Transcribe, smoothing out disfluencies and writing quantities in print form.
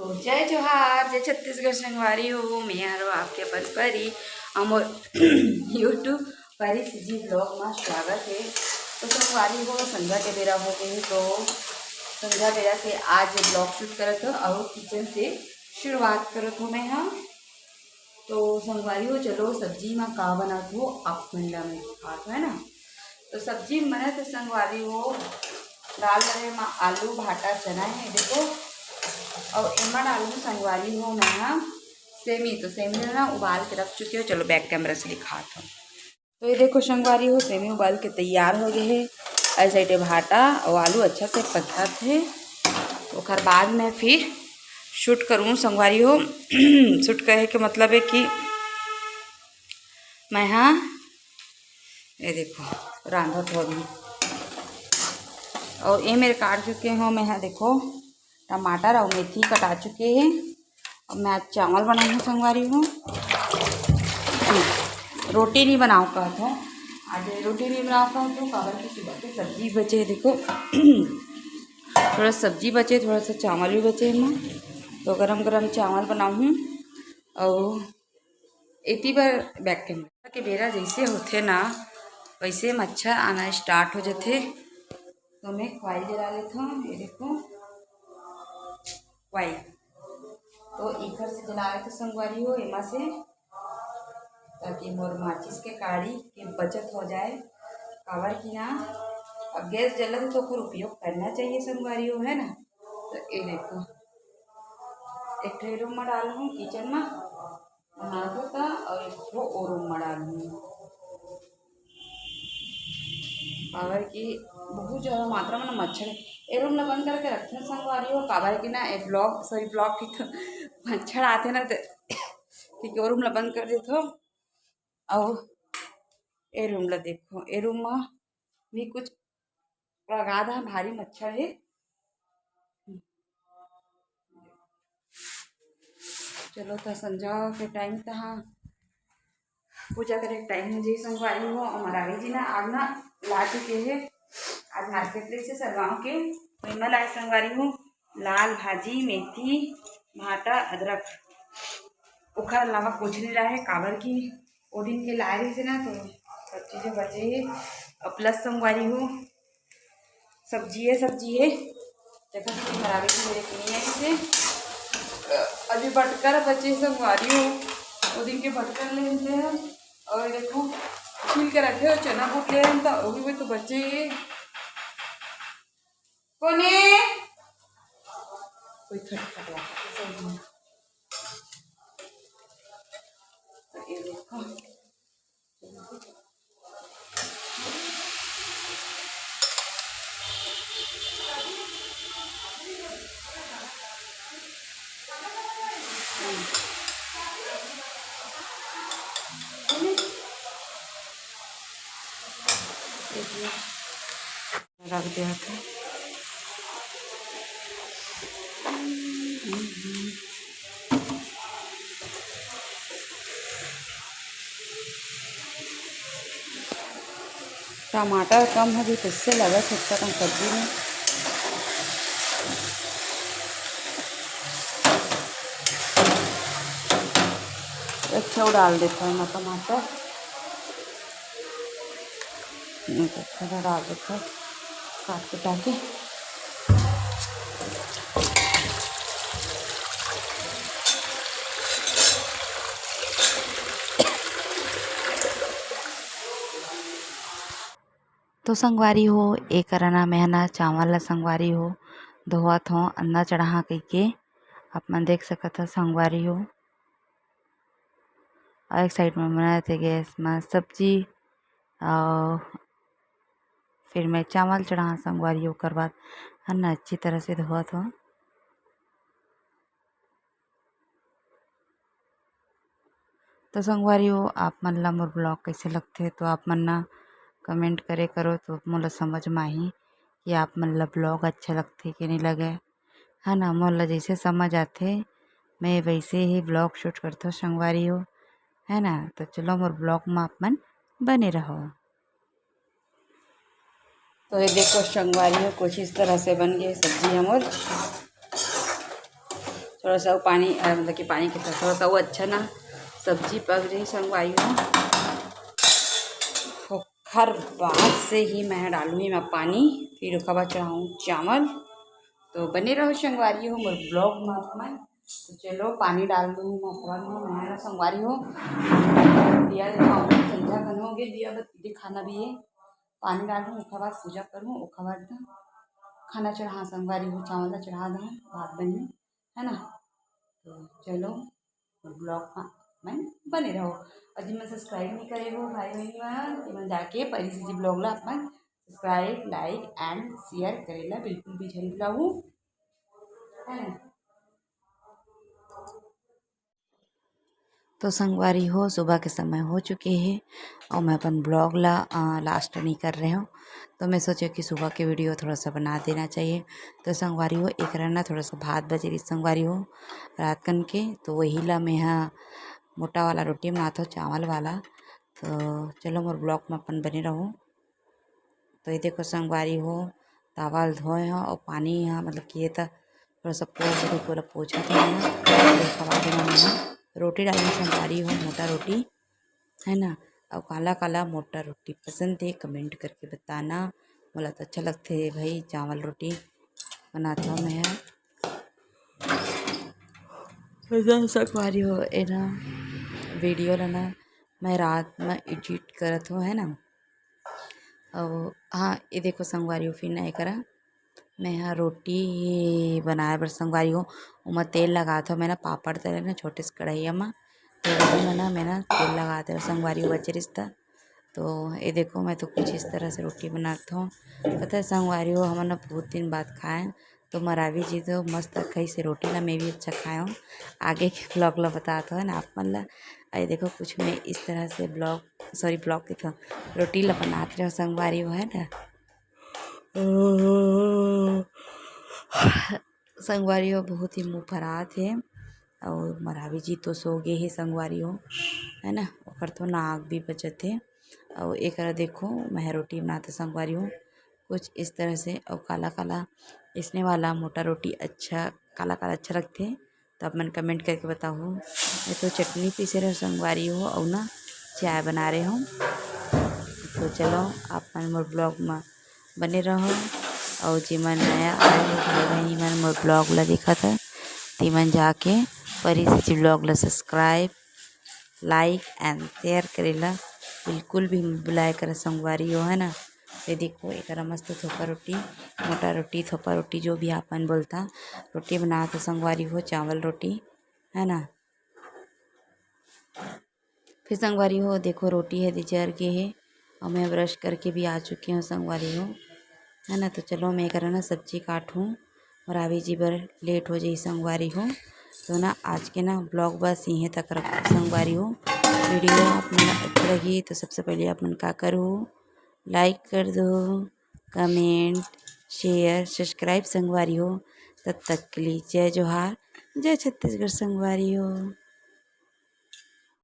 तो जय जोहार, जय छत्तीसगढ़ संगवारी हो। मैं हरो आपके अपन परी अमोर यूट्यूब परी सीजी ब्लॉग में स्वागत है। तो संगवारी हो संध्या के बेरा हो गई, तो संध्या बेरा से आज ब्लॉग शूट करत हो और किचन से शुरुआत करत हो मैं। हाँ तो संगवारी हो चलो सब्जी में का बनात हो आप मंडा में खात है ना। तो सब्जी में बना तो संगवारी हो दाल रहे में आलू भाटा चना है देखो, और एमा डालू संगवारी हो मैं हाँ सेमी। तो सेमी ना उबाल के रख चुकी हो, चलो बैक कैमरा से दिखाता हूँ। तो ये देखो संगवारी हो सेमी उबाल के तैयार हो गए है। ऐसे साइड भाटा और आलू अच्छा से पका थे, तो खर बाद में फिर शूट करूँ संगवारी हो। शूट कहे के मतलब है कि मैं हाँ ये देखो रांधत हो भी, और ये मेरे काट चुके हो मैं यहाँ देखो टमाटर और मेथी कटा चुके हैं। अब मैं आज चावल बनाई हूँ संगवारी हूँ, रोटी नहीं बनाओ कहता हूँ। आज रोटी नहीं बनाओ कहूँ तो काबर की सुबह के सब्जी बचे देखो। थोड़ा सब्जी बचे, थोड़ा सा चावल भी बचे हैं, तो गरम गरम चावल बनाऊँ। और इतनी बार बैक कैमरा के बेरा जैसे होते ना वैसे मच्छर आना स्टार्ट हो जाते, तो मैं क्वाइल जला लेता हूँ। ये देखो क्वाइल, तो इधर से जला लेते संगवारी हो एमा से, ताकि मोर माचिस के काड़ी के बचत हो जाए। काबर की ना अब गैस जला तो फिर उपयोग करना चाहिए संगवारी हो है ना। तो ये देखो एक ट्रे रूम में डाल हूँ किचन में बना दो था, और एक ठो और रूम में डाल हूँ। काबर की बहुत ज़्यादा मात्रा में ना मच्छर ए रूम में बंद करके रखते संगवारी हो। काबर की ना एक ब्लॉक सॉरी ब्लॉक की तो मच्छर आते ना, तो क्योंकि वो रूम ला बंद कर देते। और ए रूम ला देखो, ए रूम में भी कुछ प्रगाधा भारी मच्छर है। चलो तो संजा के टाइम तहाँ पूजा करे टाइम में जी संगवारी हो। हमारा जी ना आग ना ला चुके हैं आज मार्केट प्लेस से सरगाँव के, तो मैं लाए संगवारी हूँ लाल भाजी मेथी भाटा अदरक। उखर अलावा कुछ नहीं रहा है, काबर की वो दिन के लाए रही से ना, तो सब चीज़ें बचे है। और प्लस संगवारी हो सब्जी है देखो कि खराबी की मेरे की नहीं है इसे। अभी बटकर बचे संगवारी हो वो दिन के बटकर लेते हैं, और देखो छील के रखे हो चना बूट ले रहे तो वो भी तो बचे कोने कोई खटखट रहा। तो ये देखो रख दिया था। टमाटर कम है भी तो इससे लगा सकता था सब्जी में। अच्छा डाल देता हूँ मैं टमाटर, अच्छा डाल देता हूँ काट कटा के। तो संगवारी हो एक करना मेहना चावल ला संगवारी हो धोवत हो अन्ना चढ़ा कह के आप मन देख सकत हो संगवारी हो। और एक साइड में बनाए थे गैस में सब्जी, और फिर मैं चावल चढ़ा संगवारी हो कर बाद अन्ना अच्छी तरह से धोवत हो। तो संगवारी हो आप मन ला मोर ब्लॉग कैसे लगते, तो आप मन ना कमेंट करे करो, तो मोला समझ में आही कि आप मन ला ब्लॉग अच्छा लगते कि नहीं लगे है ना। मोला जैसे समझ आते मैं वैसे ही ब्लॉग शूट करता हूँ संगवारी हो है ना। तो चलो मोर ब्लॉग में आप मन बने रहो। तो ये देखो संगवारी हो कुछ इस तरह से बन गई सब्जी हमर। थोड़ा सा वो पानी मतलब कि पानी के साथ थोड़ा सा वो अच्छा ना सब्जी पक रही संगवारी हो। हर बात से ही मैं डालूँगी मैं पानी, फिर उसके बाद चढ़ाऊँ चावल। तो बने रहो संगवारी हो मोर ब्लॉग में। तो चलो पानी डाल दूँ मैं संगवारी हो दिया संध्या खन हो गए दिया बत्ती खाना भी है। पानी डालूँ उसके बाद पूजा करूँ उसके बाद खाना चढ़ा संगवारी हो चावल चढ़ा दूँ भात बने है ना। तो चलो ब्लॉग में बने रहो। और जिन मैं सब्सक्राइब नहीं करे हो भाई बहन तो जाके परी जी ब्लॉग ला अपन सब्सक्राइब लाइक एंड शेयर करेला बिल्कुल भी झल बुलाऊँ है ना। तो संगवारी हो सुबह के समय हो चुके हैं और मैं अपन ब्लॉग लास्ट नहीं कर रहे हूँ। तो मैं सोचा कि सुबह के वीडियो थोड़ा सा बना देना चाहिए। तो संगवारी हो एक रहना थोड़ा सा भात बचे रही संगवारी हो रात कन के। तो वही ला मैं यहाँ मोटा वाला रोटी बनाता हूँ चावल वाला। तो चलो मोर ब्लॉग में अपन बने रहो। तो ये देखो संगवारी हो चावल धोए हैं और पानी यहाँ मतलब कि ये था थोड़ा सा पूरा पोछा था मैं रोटी डाली संगवारी हो मोटा रोटी है ना। और काला काला मोटा रोटी पसंद है कमेंट करके बताना। बोला तो अच्छा लगते है भाई चावल रोटी बनाता हूँ मैं संगवारी हो ए ना वीडियो ना मैं रात में एडिट करत हूँ है ना। और हाँ ये देखो संगवारी हो फिर नहीं करा मैं यहाँ रोटी बनाए बर संगवारी हूँ उमा तेल लगा था मैं ना पापड़ तले ना छोटे से कढ़ाइया में। तो वही मैं ना तेल लगाते और संगवारी हो बचे रिश्ता। तो ये देखो मैं तो कुछ इस तरह से रोटी बनाता हूँ। पता है संगवारी हो हम ना बहुत दिन बाद खाएं। तो मरावी जी तो मस्त खई से रोटी ला मैं भी अच्छा खाया हूँ। आगे के ब्लॉग ला बताता है ना आप मन ला। ये देखो कुछ मैं इस तरह से ब्लॉग देखो रोटी ला बनाते रहो संगवारी हो है ना। संगवारी हो बहुत ही मुँह फरात है और मरावी जी तो सो गए है संगवारी हो है ना। और तो नाक भी बचत है। और एक देखो मैं रोटी बनाते संगवारी हूँ कुछ इस तरह से। और काला काला इसने वाला मोटा रोटी अच्छा काला काला अच्छा लगते हैं। तो आप मैंने कमेंट करके बताओ। मैं तो चटनी पीसे रहे संगवारी हो और ना चाय बना रहे हूँ। तो चलो आप मन मोर ब्लॉग में बने रहो। और जिमन नया आए हो भाई बहनी मन मोर ब्लॉग ला देखा था तिमन जाके परी जी ब्लॉग ला सब्सक्राइब लाइक एंड शेयर करेला बिल्कुल भी बुलाए कर संगवारी हो है ना। ये देखो एक मस्त थोपा रोटी मोटा रोटी थोपा रोटी जो भी आपन बोलता रोटी बना तो संगवारी हो चावल रोटी है ना। फिर संगवारी हो देखो रोटी है जर के है और मैं ब्रश करके भी आ चुकी हूँ संगवारी हो है ना। तो चलो मैं करा ना सब्जी काटूँ और आवी जी बर लेट हो जाए संगवारी हो। तो ना आज के ना ब्लॉग बस यहीं तक रखो संगवारी हो। वीडियो आप मन अच्छी लगी तो सबसे पहले आप मन का करो लाइक कर दो कमेंट शेयर सब्सक्राइब संगवारी हो। तब तक के लिए जय जोहार जय छत्तीसगढ़ संगवारी हो।